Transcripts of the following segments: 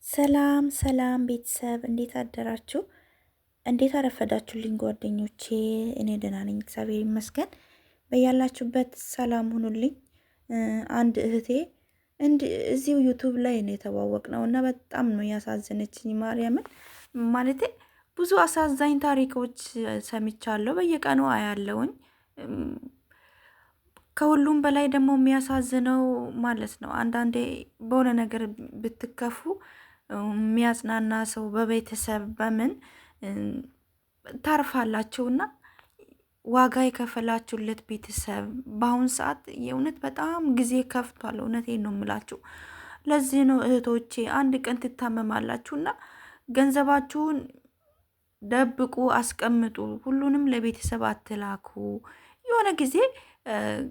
ሰላም ሰላም ቤተሰብ እንዴት አደራችሁ? እንዴት አረፈዳችሁልኝ ጓደኞቼ? እኔ ደህና ነኝ፣ እግዚአብሔር ይመስገን። በያላችሁበት ሰላም ሁኑልኝ። አንድ እህቴ እዚሁ ዩቱብ ላይ ነው የተዋወቅነው እና በጣም ነው ያሳዘነችኝ። ማርያምን ማለቴ ብዙ አሳዛኝ ታሪኮች ሰምቻለሁ፣ በየቀኑ አያለውኝ። ከሁሉም በላይ ደግሞ የሚያሳዝነው ማለት ነው አንዳንዴ በሆነ ነገር ብትከፉ የሚያጽናና ሰው በቤተሰብ በምን ታርፋላችሁና ዋጋ የከፈላችሁለት ቤተሰብ በአሁን ሰዓት የእውነት በጣም ጊዜ ከፍቷል። እውነቴን ነው የምላችሁ። ለዚህ ነው እህቶቼ አንድ ቀን ትታመማላችሁና ገንዘባችሁን ደብቁ፣ አስቀምጡ። ሁሉንም ለቤተሰብ አትላኩ። የሆነ ጊዜ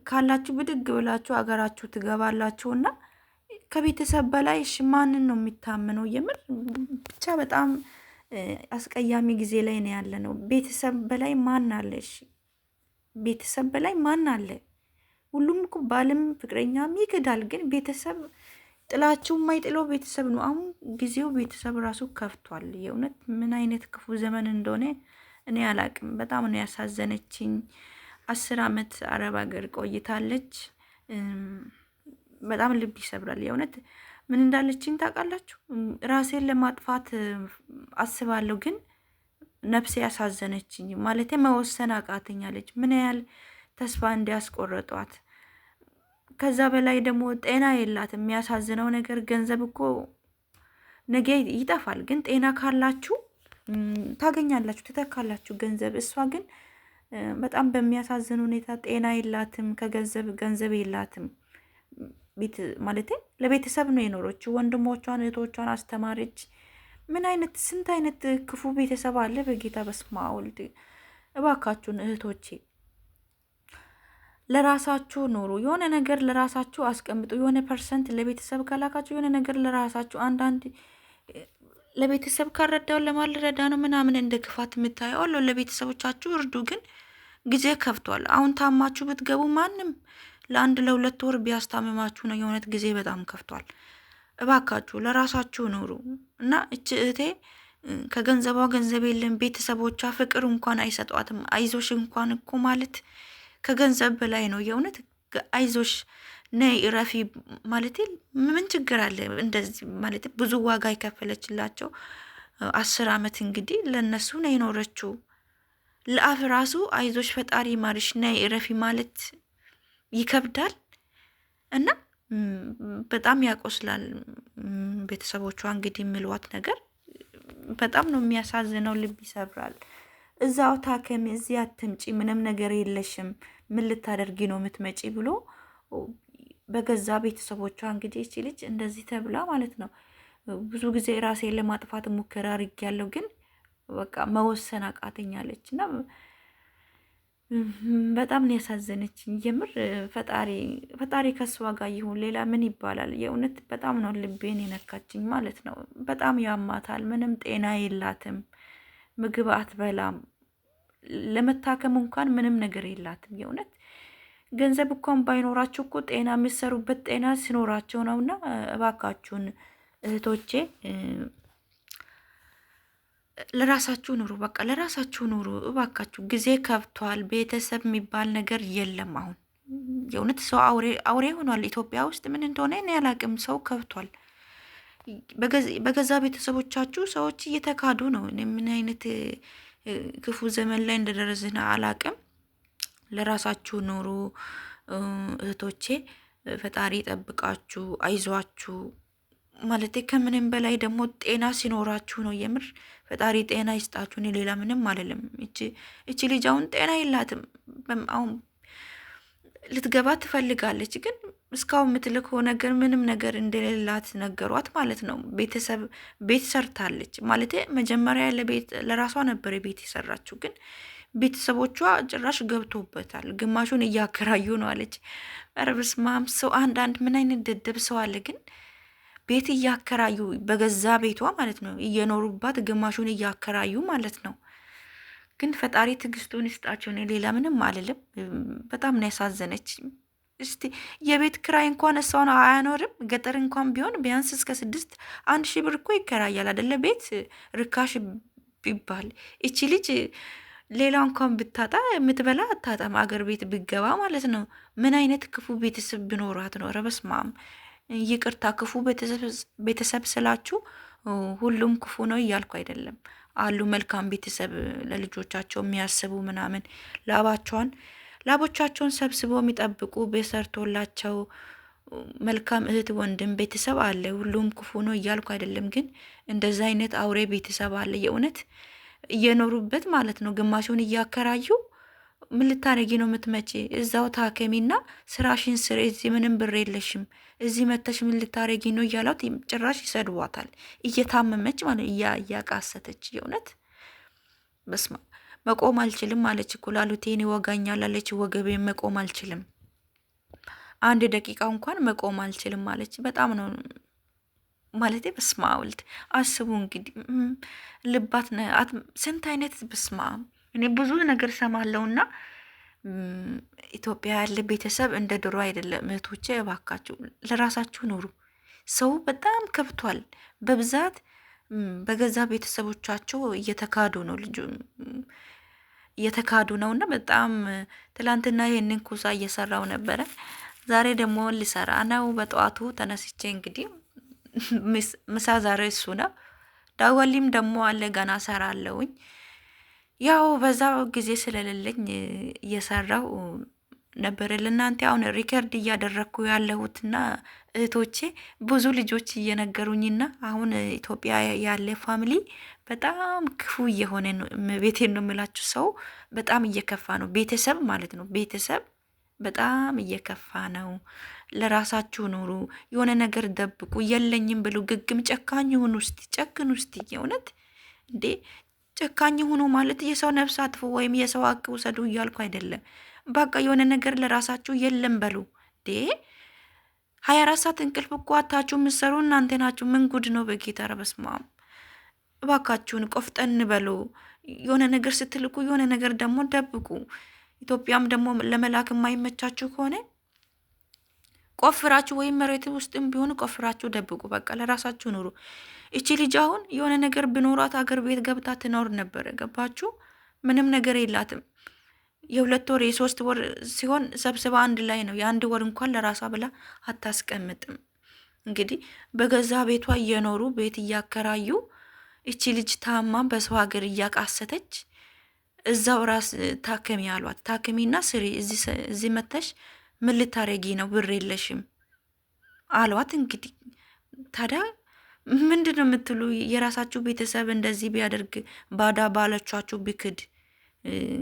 ካላችሁ ብድግ ብላችሁ አገራችሁ ትገባላችሁና ከቤተሰብ በላይ እሺ ማንን ነው የሚታመነው? የምር ብቻ በጣም አስቀያሚ ጊዜ ላይ ነው ያለ ነው። ቤተሰብ በላይ ማን አለ? እሺ ቤተሰብ በላይ ማን አለ? ሁሉም እኮ ባልም ፍቅረኛም ይክዳል፣ ግን ቤተሰብ ጥላችሁ የማይጥለው ቤተሰብ ነው። አሁን ጊዜው ቤተሰብ ራሱ ከፍቷል። የእውነት ምን አይነት ክፉ ዘመን እንደሆነ እኔ አላቅም። በጣም ነው ያሳዘነችኝ። 10 ዓመት አረብ ሀገር ቆይታለች። በጣም ልብ ይሰብራል። የእውነት ምን እንዳለችኝ ታውቃላችሁ? ራሴን ለማጥፋት አስባለሁ፣ ግን ነፍሴ ያሳዘነችኝ ማለት መወሰን አቃተኛለች። ምን ያህል ተስፋ እንዲያስቆረጧት። ከዛ በላይ ደግሞ ጤና የላትም። የሚያሳዝነው ነገር ገንዘብ እኮ ነገ ይጠፋል፣ ግን ጤና ካላችሁ ታገኛላችሁ፣ ትተካላችሁ ገንዘብ። እሷ ግን በጣም በሚያሳዝን ሁኔታ ጤና የላትም፣ ገንዘብ የላትም። ቤት ማለት ለቤተሰብ ነው የኖረችው። ወንድሞቿን እህቶቿን አስተማረች። ምን አይነት ስንት አይነት ክፉ ቤተሰብ አለ በጌታ በስመ አብ ወልድ። እባካችሁን እህቶቼ ለራሳችሁ ኑሩ። የሆነ ነገር ለራሳችሁ አስቀምጡ። የሆነ ፐርሰንት ለቤተሰብ ካላካችሁ የሆነ ነገር ለራሳችሁ። አንዳንድ ለቤተሰብ ካረዳው ለማልረዳ ነው ምናምን እንደ ክፋት የምታየው አለ። ለቤተሰቦቻችሁ እርዱ፣ ግን ጊዜ ከፍቷል። አሁን ታማችሁ ብትገቡ ማንም ለ1 ለ2 ወር ቢያስታምማችሁ ነው። የእውነት ጊዜ በጣም ከፍቷል። እባካችሁ ለራሳችሁ ኑሩ እና እች እህቴ ከገንዘቧ ገንዘብ የለም፣ ቤተሰቦቿ ፍቅር እንኳን አይሰጧትም። አይዞሽ እንኳን እኮ ማለት ከገንዘብ በላይ ነው። የእውነት አይዞሽ ነይ እረፊ ማለት ምን ችግር አለ? እንደዚህ ማለት ብዙ ዋጋ የከፈለችላቸው 10 ዓመት እንግዲህ ለነሱ ነው የኖረችው። ለአፍ ራሱ አይዞሽ ፈጣሪ ማርሽ ነይ እረፊ ማለት ይከብዳል እና በጣም ያቆስላል። ቤተሰቦቿ እንግዲህ የሚልዋት ነገር በጣም ነው የሚያሳዝነው፣ ልብ ይሰብራል። እዛው ታከሚ፣ እዚህ አትምጪ፣ ምንም ነገር የለሽም፣ ምን ልታደርጊ ነው የምትመጪ ብሎ በገዛ ቤተሰቦቿ እንግዲህ እቺ ልጅ እንደዚህ ተብላ ማለት ነው። ብዙ ጊዜ ራሴን ለማጥፋት ሙከራ አድርጊያለሁ፣ ግን በቃ መወሰን አቃተኛለች እና በጣም ነው ያሳዘነችኝ። የምር ፈጣሪ ከሷ ጋር ይሁን፣ ሌላ ምን ይባላል? የእውነት በጣም ነው ልቤን የነካችኝ ማለት ነው። በጣም ያማታል። ምንም ጤና የላትም፣ ምግብ አትበላም፣ ለመታከም እንኳን ምንም ነገር የላትም። የእውነት ገንዘብ እንኳን ባይኖራችሁ እኮ ጤና የሚሰሩበት ጤና ሲኖራቸው ነውና እባካችሁን እህቶቼ ለራሳችሁ ኑሩ። በቃ ለራሳችሁ ኑሩ እባካችሁ። ጊዜ ከብቷል። ቤተሰብ የሚባል ነገር የለም አሁን። የእውነት ሰው አውሬ ሆኗል። ኢትዮጵያ ውስጥ ምን እንደሆነ እኔ አላቅም። ሰው ከብቷል። በገዛ ቤተሰቦቻችሁ ሰዎች እየተካዱ ነው። ምን አይነት ክፉ ዘመን ላይ እንደደረስን አላቅም። ለራሳችሁ ኑሩ እህቶቼ። ፈጣሪ ጠብቃችሁ፣ አይዟችሁ ማለት ከምንም በላይ ደግሞ ጤና ሲኖራችሁ ነው። የምር ፈጣሪ ጤና ይስጣችሁ። እኔ ሌላ ምንም አልልም። እቺ ልጅ አሁን ጤና የላትም። አሁን ልትገባ ትፈልጋለች፣ ግን እስካሁን የምትልከው ነገር ምንም ነገር እንደሌላት ነገሯት ማለት ነው። ቤት ሰርታለች ማለት መጀመሪያ ለራሷ ነበር ቤት የሰራችው፣ ግን ቤተሰቦቿ ጭራሽ ገብቶበታል። ግማሹን እያከራዩ ነው አለች። ኧረ በስመ አብ! ሰው አንዳንድ ምን አይነት ደደብ ሰው አለ ግን ቤት እያከራዩ በገዛ ቤቷ ማለት ነው እየኖሩባት፣ ግማሹን እያከራዩ ማለት ነው። ግን ፈጣሪ ትዕግስቱን ይስጣቸው። እኔ ሌላ ምንም አልልም። በጣም ነው ያሳዘነች። እስቲ የቤት ክራይ እንኳን እሷን አያኖርም። ገጠር እንኳን ቢሆን ቢያንስ እስከ 1,000 ብር እኮ ይከራያል አይደለ? ቤት ርካሽ ቢባል እቺ ልጅ ሌላ እንኳን ብታጣ የምትበላ አታጣም። አገር ቤት ብገባ ማለት ነው። ምን አይነት ክፉ ቤተሰብ ቢኖራት ነው? ኧረ በስመ አብ። ይቅርታ ክፉ ቤተሰብ ስላችሁ ሁሉም ክፉ ነው እያልኩ አይደለም። አሉ መልካም ቤተሰብ ለልጆቻቸው የሚያስቡ ምናምን ላቦቻቸውን ሰብስበው የሚጠብቁ ቤሰርቶላቸው መልካም እህት ወንድም ቤተሰብ አለ። ሁሉም ክፉ ነው እያልኩ አይደለም። ግን እንደዛ አይነት አውሬ ቤተሰብ አለ የእውነት እየኖሩበት ማለት ነው። ግማሹን እያከራዩ ምን ልታረጊ ነው የምትመጪ? እዛው ታከሚና ስራሽን ስር፣ እዚህ ምንም ብር የለሽም፣ እዚህ መተሽ ምን ልታረጊ ነው እያላት ጭራሽ ይሰድቧታል። እየታመመች ማለት እያቃሰተች የእውነት በስማ መቆም አልችልም አለች። ኩላሊቴን ይወጋኛል አለች። ወገቤ መቆም አልችልም፣ አንድ ደቂቃ እንኳን መቆም አልችልም አለች። በጣም ነው ማለት በስማ ወልድ አስቡ እንግዲህ ልባት ስንት አይነት በስማ እኔ ብዙ ነገር ሰማለሁና ኢትዮጵያ ያለ ቤተሰብ እንደ ድሮ አይደለም። እህቶቼ እባካችሁ ለራሳችሁ ኑሩ። ሰው በጣም ከብቷል። በብዛት በገዛ ቤተሰቦቻቸው እየተካዱ ነው ልጁ እየተካዱ ነው። እና በጣም ትላንትና ይህንን ኩሳ እየሰራው ነበረ። ዛሬ ደግሞ ሊሰራ ነው። በጠዋቱ ተነስቼ እንግዲህ ምሳ ዛሬ እሱ ነው። ዳወሊም ደግሞ አለ ገና ሰራለውኝ። ያው በዛ ጊዜ ስለሌለኝ እየሰራው ነበረ ለእናንተ አሁን ሪከርድ እያደረግኩ ያለሁትና እህቶቼ ብዙ ልጆች እየነገሩኝና አሁን ኢትዮጵያ ያለ ፋሚሊ በጣም ክፉ እየሆነ ነው። ቤቴን ነው የምላችሁ። ሰው በጣም እየከፋ ነው። ቤተሰብ ማለት ነው። ቤተሰብ በጣም እየከፋ ነው። ለራሳችሁ ኑሩ። የሆነ ነገር ደብቁ። የለኝም ብሉ። ግግም ጨካኝ ሁኑ። ውስጥ ጨክን ውስጥ የእውነት እንዴ ጨካኝ ሁኑ ማለት የሰው ነፍስ አጥፉ ወይም የሰው ሀቅ ውሰዱ እያልኩ አይደለም። በቃ የሆነ ነገር ለራሳችሁ የለም በሉ። ዴ 24 ሰዓት እንቅልፍ እኮ አታችሁ የምትሰሩ እናንተ ናችሁ። ምን ጉድ ነው በጌታ ኧረ በስመ አብ። እባካችሁን ቆፍጠን በሉ። የሆነ ነገር ስትልኩ የሆነ ነገር ደግሞ ደብቁ። ኢትዮጵያም ደግሞ ለመላክ የማይመቻችሁ ከሆነ ቆፍራችሁ ወይም መሬት ውስጥም ቢሆን ቆፍራችሁ ደብቁ። በቃ ለራሳችሁ ኑሩ። እቺ ልጅ አሁን የሆነ ነገር ብኖራት አገር ቤት ገብታ ትኖር ነበረ። ገባችሁ? ምንም ነገር የላትም። የ2 ወር የ3 ወር ሲሆን ሰብስባ አንድ ላይ ነው። የ1 ወር እንኳን ለራሷ ብላ አታስቀምጥም። እንግዲህ በገዛ ቤቷ እየኖሩ ቤት እያከራዩ እቺ ልጅ ታማ በሰው ሀገር እያቃሰተች እዛው ራስ ታከሚ አሏት። ታከሚና ስሪ እዚህ መተሽ ምን ልታረጊ ነው? ብር የለሽም አሏት። እንግዲህ ታዲያ ምንድን ነው የምትሉ? የራሳችሁ ቤተሰብ እንደዚህ ቢያደርግ ባዳ ባለቻችሁ ቢክድ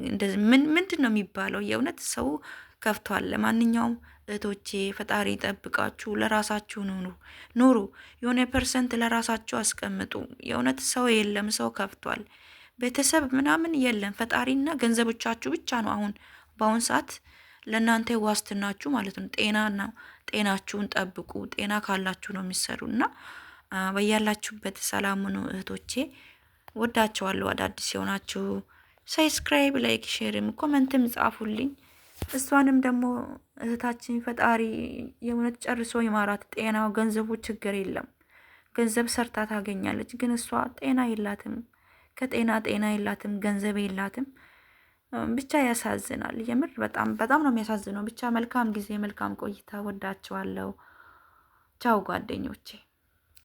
እንደዚህ ምንድን ነው የሚባለው? የእውነት ሰው ከፍቷል። ለማንኛውም እህቶቼ ፈጣሪ ጠብቃችሁ፣ ለራሳችሁ ኑሩ። የሆነ ፐርሰንት ለራሳችሁ አስቀምጡ። የእውነት ሰው የለም፣ ሰው ከፍቷል። ቤተሰብ ምናምን የለም። ፈጣሪና ገንዘቦቻችሁ ብቻ ነው አሁን በአሁን ሰዓት ለእናንተ ዋስትናችሁ ማለት ነው። ጤናችሁን ጠብቁ። ጤና ካላችሁ ነው የሚሰሩ እና በያላችሁበት ሰላም ሁኑ እህቶቼ። ወዳችኋለሁ። አዳዲስ የሆናችሁ ሰብስክራይብ፣ ላይክ፣ ሼርም ኮመንትም ጻፉልኝ። እሷንም ደግሞ እህታችን ፈጣሪ የእውነት ጨርሶ ይማራት። ጤናው ገንዘቡ ችግር የለም። ገንዘብ ሰርታ ታገኛለች። ግን እሷ ጤና የላትም። ጤና የላትም። ገንዘብ የላትም። ብቻ ያሳዝናል። የምር በጣም በጣም ነው የሚያሳዝነው። ብቻ መልካም ጊዜ፣ መልካም ቆይታ። ወዳችኋለሁ። ቻው ጓደኞቼ።